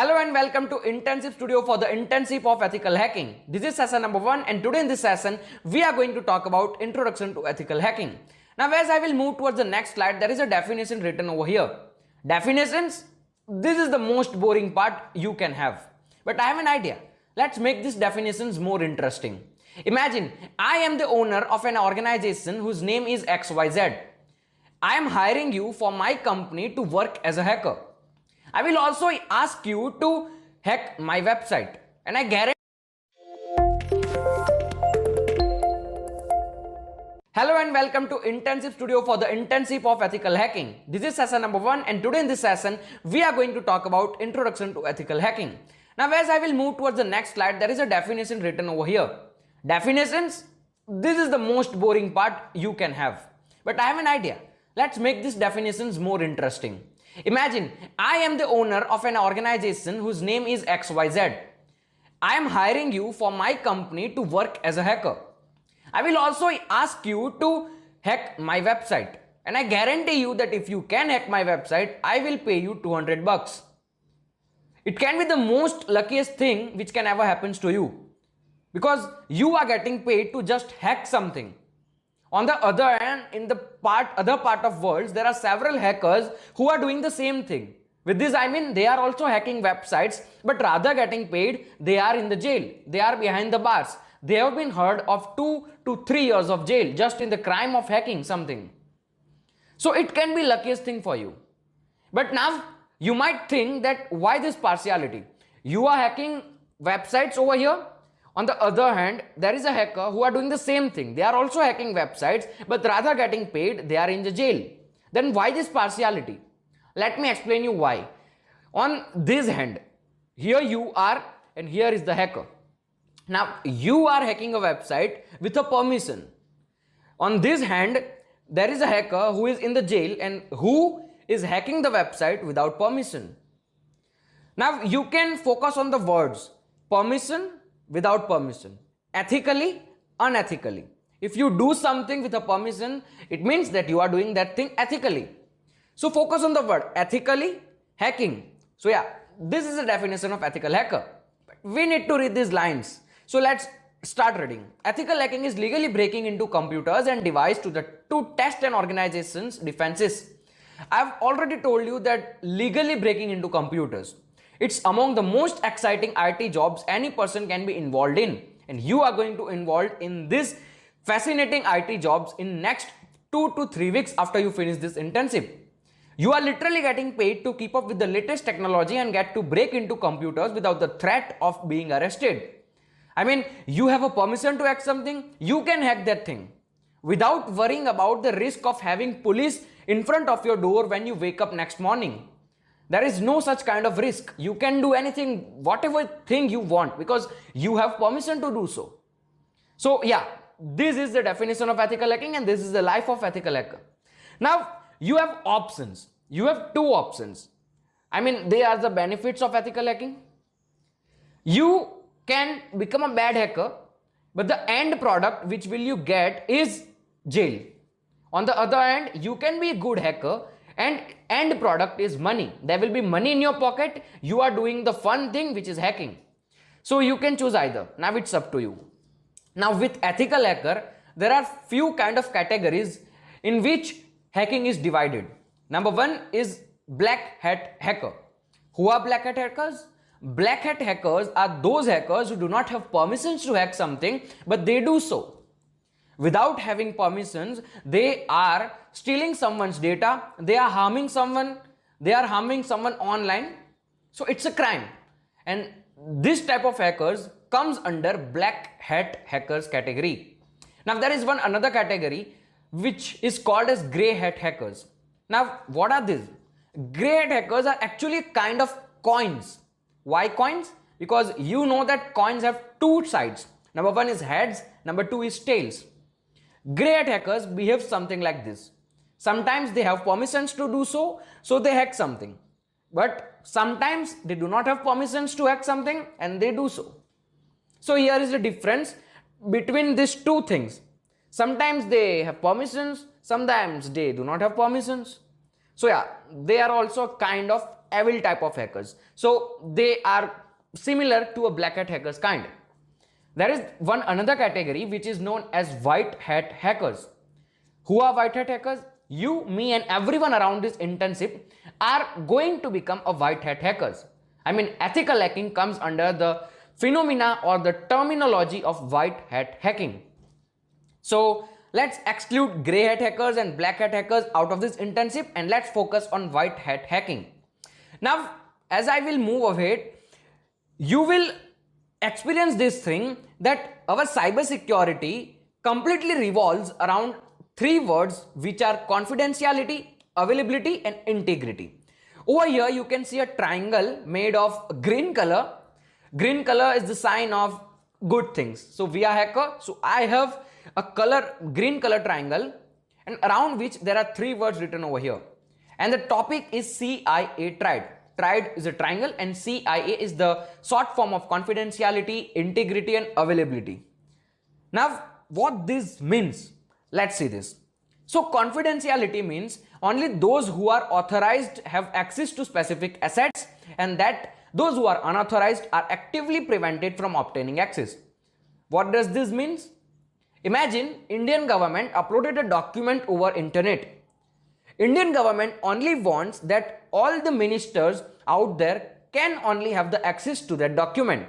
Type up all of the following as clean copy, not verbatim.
Hello and welcome to Intensive Studio for the Internship of Ethical Hacking. This is session number 1 and today in this session we are going to talk about Introduction to Ethical Hacking. Now as I will move towards the next slide, there is a definition written over here. Definitions, this is the most boring part you can have. But I have an idea. Let's make these definitions more interesting. Imagine I am the owner of an organization whose name is XYZ. I am hiring you for my company to work as a hacker. I will also ask you to hack my website and I guarantee. Hello and welcome to Intensive Studio for the Internship of Ethical Hacking. This is session number 1 and today in this session we are going to talk about Introduction to Ethical Hacking. Now as I will move towards the next slide, there is a definition written over here. Definitions, this is the most boring part you can have. But I have an idea. Let's make these definitions more interesting. Imagine I am the owner of an organization whose name is XYZ. I am hiring you for my company to work as a hacker. I will also ask you to hack my website and I guarantee you that if you can hack my website, I will pay you 200 bucks. It can be the most luckiest thing which can ever happen to you because you are getting paid to just hack something. On the other hand, in the other part of worlds, there are several hackers who are doing the same thing. With this, I mean they are also hacking websites, but rather getting paid, they are in the jail. They are behind the bars. They have been heard of 2 to 3 years of jail just in the crime of hacking something. So it can be luckiest thing for you. But now you might think that why this partiality? You are hacking websites over here. On the other hand, there is a hacker who are doing the same thing. They are also hacking websites, but rather getting paid, they are in the jail. Then why this partiality? Let me explain you why. On this hand, here you are and here is the hacker. Now, you are hacking a website with a permission. On this hand, there is a hacker who is in the jail and who is hacking the website without permission. Now, you can focus on the words permission, without permission, ethically, unethically. If you do something with a permission, it means that you are doing that thing ethically. So focus on the word ethically, hacking. So yeah, this is the definition of ethical hacker. But we need to read these lines. So let's start reading. Ethical hacking is legally breaking into computers and devices to test an organization's defenses. I've already told you that legally breaking into computers. It's among the most exciting IT jobs any person can be involved in. And you are going to involve in this fascinating IT jobs in next 2 to 3 weeks after you finish this internship. You are literally getting paid to keep up with the latest technology and get to break into computers without the threat of being arrested. I mean, you have a permission to hack something, you can hack that thing without worrying about the risk of having police in front of your door when you wake up next morning. There is no such kind of risk. You can do anything, whatever thing you want because you have permission to do so. So yeah, this is the definition of ethical hacking and this is the life of ethical hacker. Now you have options. You have 2 options. I mean, they are the benefits of ethical hacking. You can become a bad hacker, but the end product which will you get is jail. On the other hand, you can be a good hacker and end product is money. There will be money in your pocket. You are doing the fun thing which is hacking. So you can choose either. Now it's up to you. Now with ethical hacker, there are few kind of categories in which hacking is divided. Number 1 is black hat hacker. Who are black hat hackers? Black hat hackers are those hackers who do not have permissions to hack something, but they do so. Without having permissions, they are stealing someone's data, they are harming someone online. So it's a crime. And this type of hackers comes under black hat hackers category. Now there is another category which is called as grey hat hackers. Now what are these? Grey hat hackers are actually kind of coins. Why coins? Because you know that coins have 2 sides. Number 1 is heads, number 2 is tails. Grey hat hackers behave something like this. Sometimes they have permissions to do so, so they hack something. But sometimes they do not have permissions to hack something and they do so. So here is the difference between these 2 things. Sometimes they have permissions, sometimes they do not have permissions. So yeah, they are also kind of evil type of hackers. So they are similar to a black hat hackers kind. There is one another category which is known as white hat hackers. Who are white hat hackers? You, me and everyone around this internship are going to become a white hat hackers. I mean, ethical hacking comes under the phenomena or the terminology of white hat hacking. So let's exclude grey hat hackers and black hat hackers out of this internship and let's focus on white hat hacking. Now, as I will move ahead, you will experience this thing that our cyber security completely revolves around three words which are confidentiality, availability and integrity. Over here you can see a triangle made of green color. Green color is the sign of good things. So we are hacker. So I have a green color triangle and around which there are three words written over here. And the topic is CIA tried. Tried is a triangle and CIA is the short form of confidentiality, integrity and availability. Now what this means, let's see this. So confidentiality means only those who are authorized have access to specific assets and that those who are unauthorized are actively prevented from obtaining access. What does this mean? Imagine Indian government uploaded a document over internet. Indian government only wants that all the ministers out there can only have the access to that document.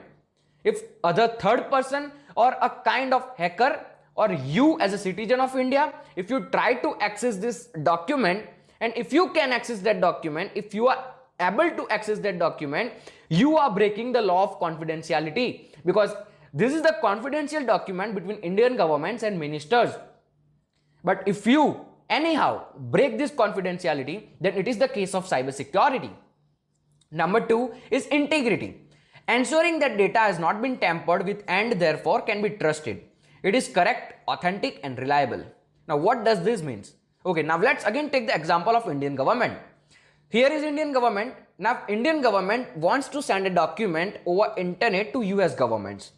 If other third person or a kind of hacker or you as a citizen of India, if you try to access this document and if you can access that document, if you are able to access that document, you are breaking the law of confidentiality because this is the confidential document between Indian governments and ministers. But if you anyhow break this confidentiality, then it is the case of cyber security. Number two is integrity. Ensuring that data has not been tampered with and therefore can be trusted. It is correct, authentic and reliable. Now what does this mean? Okay, now let's again take the example of Indian government. Here is Indian government. Now Indian government wants to send a document over internet to US governments.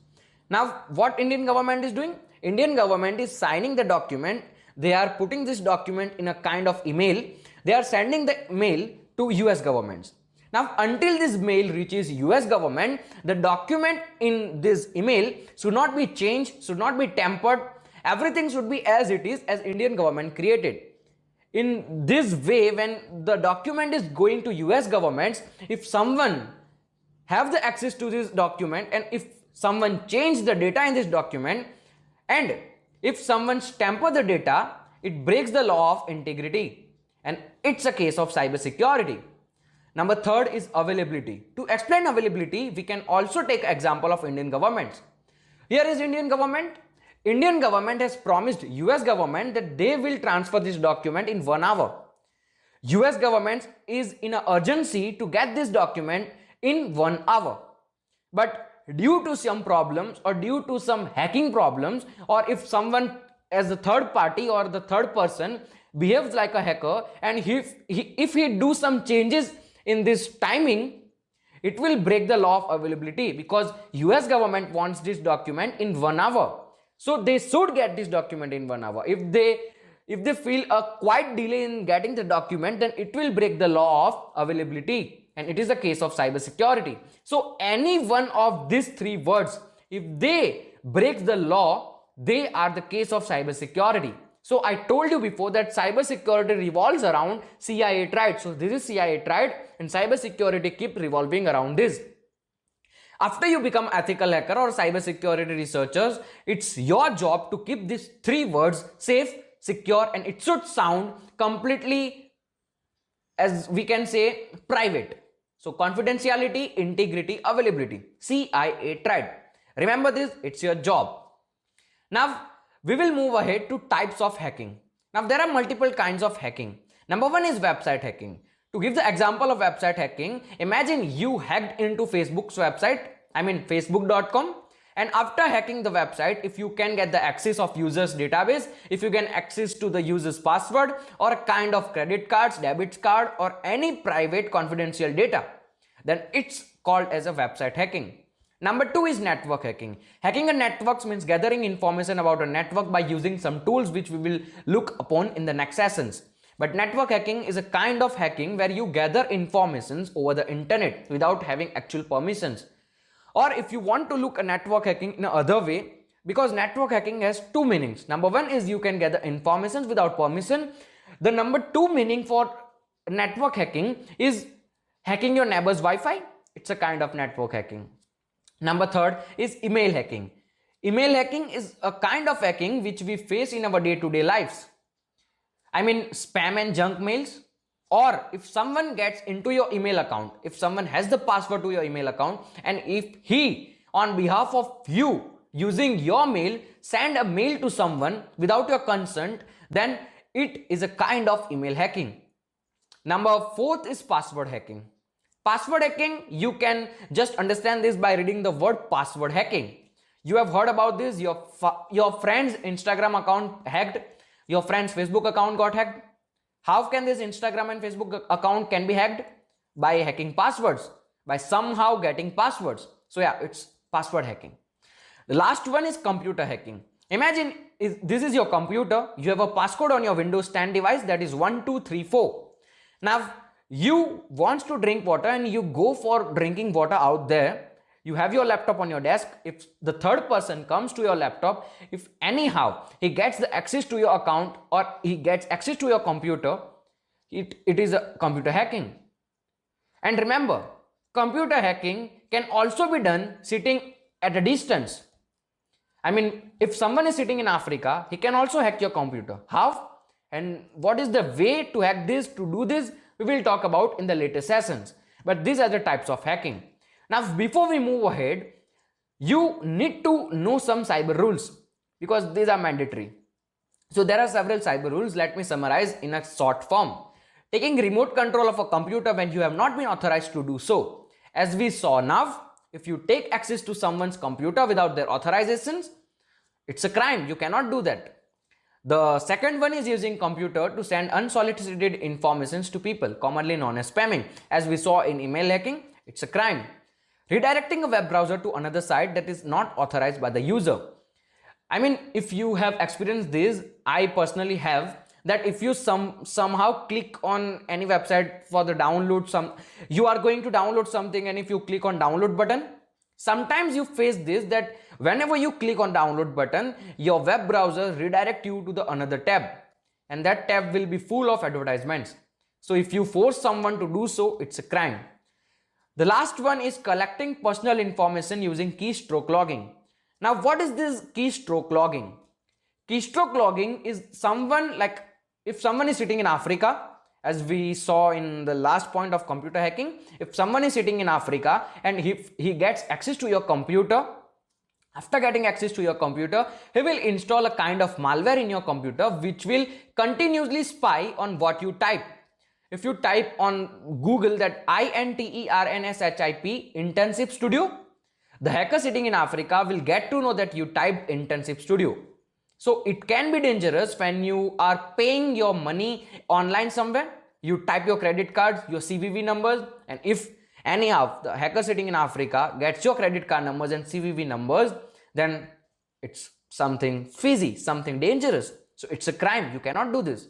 Now what Indian government is doing? Indian government is signing the document. They are putting this document in a kind of email. They are sending the mail to US governments. Now until this mail reaches US government, the document in this email should not be changed, should not be tampered. Everything should be as it is, as Indian government created. In this way, when the document is going to US governments, if someone have the access to this document and if someone change the data in this document and if someone tamper the data, it breaks the law of integrity and it's a case of cyber security. Number third is availability. To explain availability, we can also take example of Indian governments. Here is Indian government. Indian government has promised US government that they will transfer this document in 1 hour. US government is in an urgency to get this document in 1 hour. But due to some problems or due to some hacking problems, or if someone as a third party or the third person behaves like a hacker and if he do some changes in this timing, it will break the law of availability because US government wants this document in 1 hour. So they should get this document in 1 hour. If they feel a quite delay in getting the document, then it will break the law of availability and it is a case of cyber security. So any one of these three words, if they break the law, they are the case of cyber security. So I told you before that cyber security revolves around CIA tried. So this is CIA tried and cyber security keep revolving around this. After you become ethical hacker or cyber security researchers, it's your job to keep these three words safe, secure and it should sound completely, as we can say, private. So confidentiality, integrity, availability, CIA tried. Remember this, it's your job. Now we will move ahead to types of hacking. Now there are multiple kinds of hacking. Number one is website hacking. To give the example of website hacking, imagine you hacked into Facebook's website, I mean facebook.com, and after hacking the website, if you can get the access of users database, if you can access to the user's password or a kind of credit cards, debit card or any private confidential data, then it's called as a website hacking. Number two is network hacking. Hacking a network means gathering information about a network by using some tools which we will look upon in the next sessions. But network hacking is a kind of hacking where you gather informations over the internet without having actual permissions. Or if you want to look at network hacking in another way, because network hacking has two meanings. Number one is you can gather information without permission. The number two meaning for network hacking is hacking your neighbor's Wi-Fi. It's a kind of network hacking. Number third is email hacking. Email hacking is a kind of hacking which we face in our day-to-day lives. I mean, spam and junk mails. Or if someone gets into your email account, if someone has the password to your email account, and if he, on behalf of you, using your mail, send a mail to someone without your consent, then it is a kind of email hacking. Number fourth is password hacking. Password hacking, you can just understand this by reading the word password hacking. You have heard about this, your friend's Instagram account hacked, your friend's Facebook account got hacked. How can this Instagram and Facebook account can be hacked? By hacking passwords, by somehow getting passwords. So yeah, it's password hacking. The last one is computer hacking. Imagine this is your computer, you have a passcode on your Windows 10 device that is 1234. Now you want to drink water and you go for drinking water out there. You have your laptop on your desk. If the third person comes to your laptop, if anyhow he gets the access to your account or he gets access to your computer, it is a computer hacking. And remember, computer hacking can also be done sitting at a distance. I mean, if someone is sitting in Africa, he can also hack your computer. How? And what is the way to hack this, to do this? We will talk about in the later sessions. But these are the types of hacking. Now, before we move ahead, you need to know some cyber rules because these are mandatory. So there are several cyber rules. Let me summarize in a short form. Taking remote control of a computer when you have not been authorized to do so. As we saw now, if you take access to someone's computer without their authorizations, it's a crime. You cannot do that. The second one is using computer to send unsolicited informations to people, commonly known as spamming. As we saw in email hacking, it's a crime. Redirecting a web browser to another site that is not authorized by the user. I mean, if you have experienced this, I personally have, that if you somehow click on any website for the download, you are going to download something, and if you click on download button, sometimes you face this, that whenever you click on download button, your web browser redirect you to the another tab, and that tab will be full of advertisements. So if you force someone to do so, it's a crime. The last one is collecting personal information using keystroke logging. Now, what is this keystroke logging? Keystroke logging is if someone is sitting in Africa, as we saw in the last point of computer hacking, if someone is sitting in Africa and he gets access to your computer, after getting access to your computer, he will install a kind of malware in your computer which will continuously spy on what you type. If you type on Google that INTERNSHIP Internship Studio, the hacker sitting in Africa will get to know that you typed Internship Studio. So it can be dangerous when you are paying your money online somewhere. You type your credit cards, your CVV numbers, and if anyhow the hacker sitting in Africa gets your credit card numbers and CVV numbers, then it's something fishy, something dangerous. So it's a crime. You cannot do this.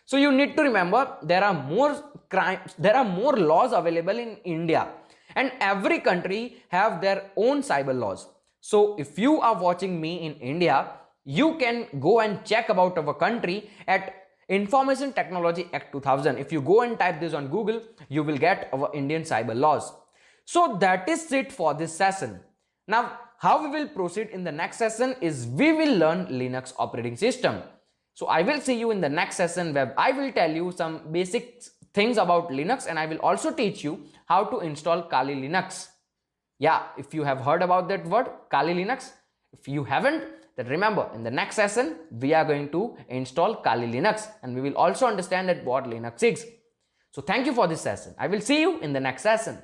So you need to remember there are more laws available in India, and every country have their own cyber laws. So if you are watching me in India, you can go and check about our country at Information Technology Act 2000. If you go and type this on Google, you will get our Indian cyber laws. So that is it for this session. Now, how we will proceed in the next session is we will learn Linux operating system. So I will see you in the next session where I will tell you some basic things about Linux, and I will also teach you how to install Kali Linux. Yeah, if you have heard about that word, Kali Linux. If you haven't, then remember, in the next session, we are going to install Kali Linux, and we will also understand that what Linux is. So thank you for this session. I will see you in the next session.